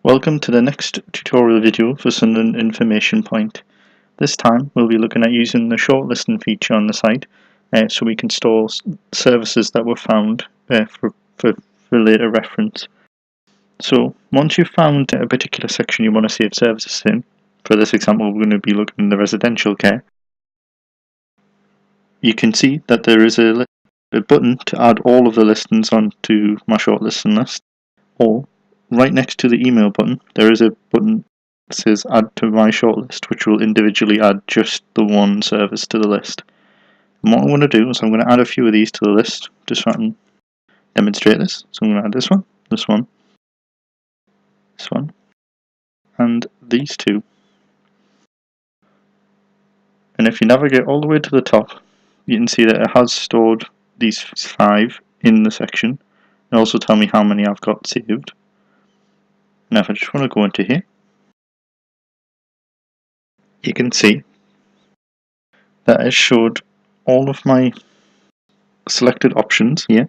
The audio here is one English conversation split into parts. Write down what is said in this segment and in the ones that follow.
Welcome to the next tutorial video for Sunderland Information Point. This time we'll be looking at using the shortlisting feature on the site so we can store services that were found for later reference. So once you've found a particular section you want to save services in, for this example we're going to be looking in the residential care, you can see that there is a button to add all of the listings onto my shortlisting list, or right next to the email button there is a button that says add to my shortlist, which will individually add just the one service to the list. And what I'm going to do is I'm going to add a few of these to the list just so I can demonstrate this. So I'm going to add this one, this one, this one, and these two. And if you navigate all the way to the top, you can see that it has stored these 5 in the section and also tell me how many I've got saved. Now if I just want to go into here, you can see that it showed all of my selected options here,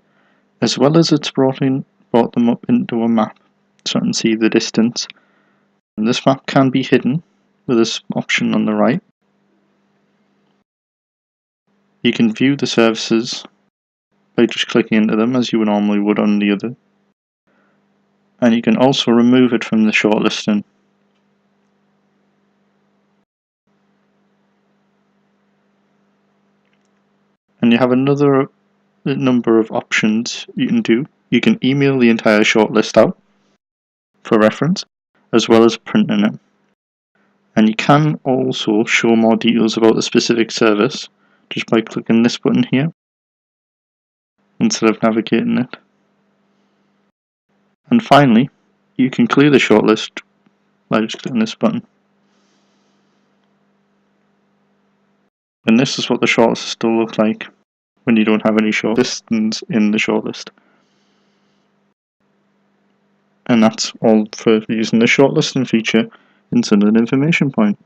as well as it's brought them up into a map so I can see the distance. And this map can be hidden with this option on the right. You can view the services by just clicking into them as you normally would on the other. And you can also remove it from the shortlisting. And you have another number of options you can do. You can email the entire shortlist out for reference, as well as printing it. And you can also show more details about the specific service just by clicking this button here instead of navigating it. And finally, you can clear the shortlist by just clicking this button. And this is what the shortlist still looks like when you don't have any shortlistings in the shortlist. And that's all for using the shortlisting feature in Sunderland Information Point.